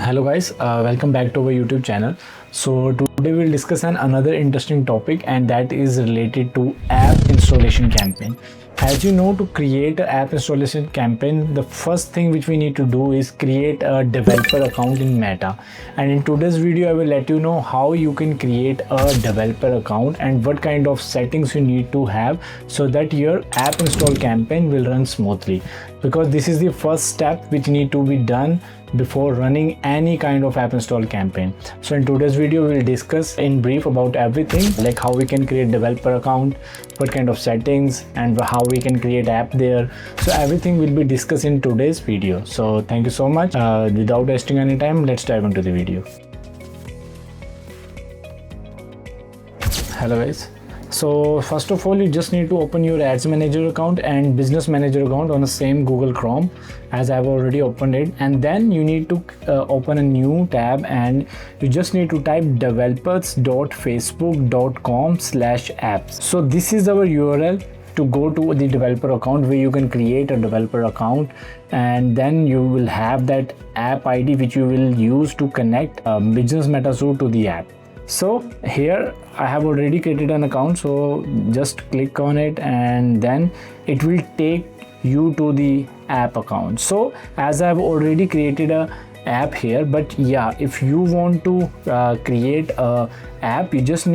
Hello guys, welcome back to our YouTube channel. So today we'll discuss another interesting topic, and that is related to app installation campaign. As you know, to create an app installation campaign, the first thing which we need to do is create a developer account in Meta. And in today's video, I will let you know how you can create a developer account and what kind of settings you need to have so that your app install campaign will run smoothly. Because this is the first step which need to be done before running any kind of app install campaign. So in today's video, we will discuss in brief about everything, like how we can create developer account, what kind of settings, and how we can create app there. So everything will be discussed in today's video. So thank you so much. Without wasting any time, let's dive into the video. Hello guys. So first of all, you just need to open your ads manager account and business manager account on the same Google Chrome as I've already opened it, and then you need to open a new tab and you just need to type developers.facebook.com/apps. So this is our URL to go to the developer account where you can create a developer account, and then you will have that app ID which you will use to connect business MetaSuite to the app. So here I have already created an account, so just click on it and then it will take you to the app account. So as I've already created a app here, but yeah, if you want to create a app, you just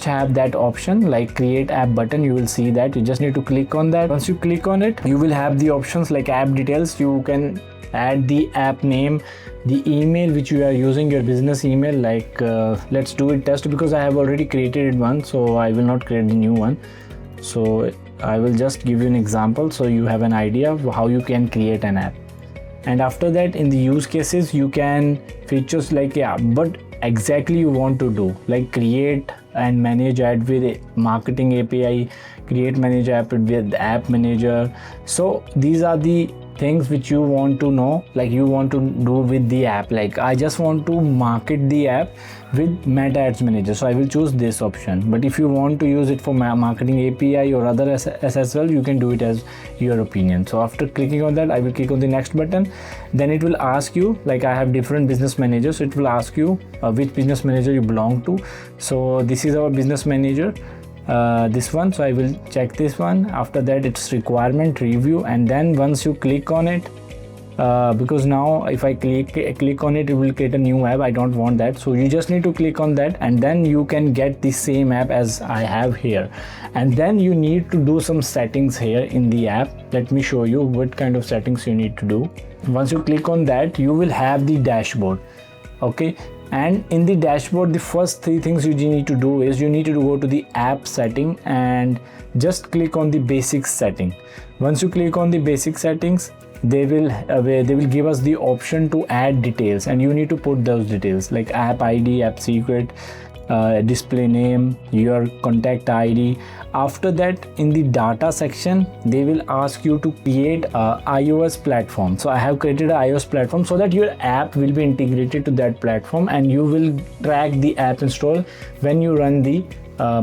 have that option like create app button. You will see that you just need to click on that. Once you click on it, you will have the options like app details. You can add the app name, the email which you are using, your business email, like let's do it test because I have already created one, so I will not create the new one. So I will just give you an example so you have an idea of how you can create an app. And after that, in the use cases, you can features like but exactly you want to do, like create and manage ad with marketing API, create manage app with app manager. So these are the things which you want to know, like you want to do with the app. Like I just want to market the app with Meta Ads Manager, so I will choose this option. But if you want to use it for marketing API or other as well, you can do it as your opinion. So after clicking on that, I will click on the next button. Then it will ask you, like I have different business managers, so it will ask you which business manager you belong to. So this is our business manager, this one, so I will check this one. After that, it's requirement review, and then once you click on it, because now if I click on it, it will create a new app. I don't want that, so you just need to click on that, and then you can get the same app as I have here. And then you need to do some settings here in the app. Let me show you what kind of settings you need to do. Once you click on that, you will have the dashboard. Okay, and in the dashboard, the first three things you need to do is you need to go to the app setting and just click on the basic setting. Once you click on the basic settings, they will give us the option to add details, and you need to put those details like app ID, app secret, display name, your contact ID. After that, in the data section, they will ask you to create a iOS platform. So I have created an iOS platform so that your app will be integrated to that platform, and you will track the app install when you run the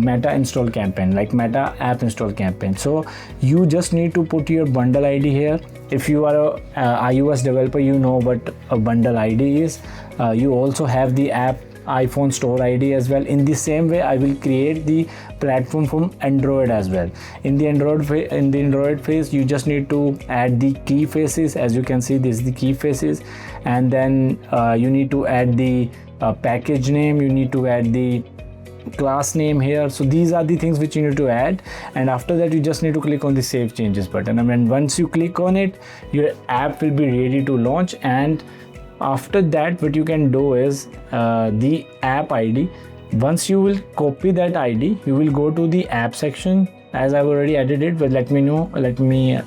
Meta install campaign, like Meta app install campaign. So you just need to put your bundle ID here. If you are a iOS developer, you know what a bundle ID is. You also have the app iPhone store ID as well. In the same way, I will create the platform from Android as well. In the Android phase, you just need to add the key faces. As you can see, this is the key faces, and then you need to add the package name. You need to add the class name here. So these are the things which you need to add, and after that, you just need to click on the save changes button. And when once you click on it, your app will be ready to launch. And after that, what you can do is the app ID. Once you will copy that ID, you will go to the app section, as I've already added it, but let me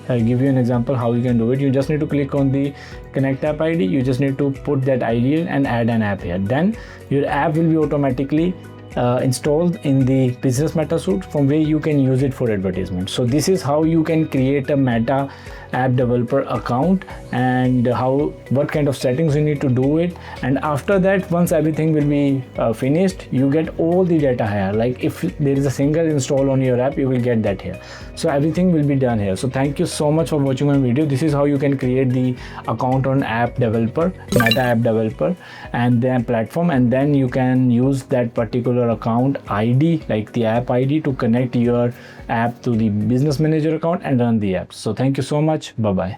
give you an example how you can do it. You just need to click on the connect app ID. You just need to put that ID and add an app here. Then your app will be automatically installed in the business MetaSuite, from where you can use it for advertisement. So this is how you can create a Meta app developer account and what kind of settings you need to do it. And after that, once everything will be finished, you get all the data here. Like if there is a single install on your app, you will get that here. So everything will be done here. So thank you so much for watching my video. This is how you can create the account on app developer, meta app developer, and then platform, and then you can use that particular account ID, like the app ID, to connect your app to the business manager account and run the app. So thank you so much. Bye bye.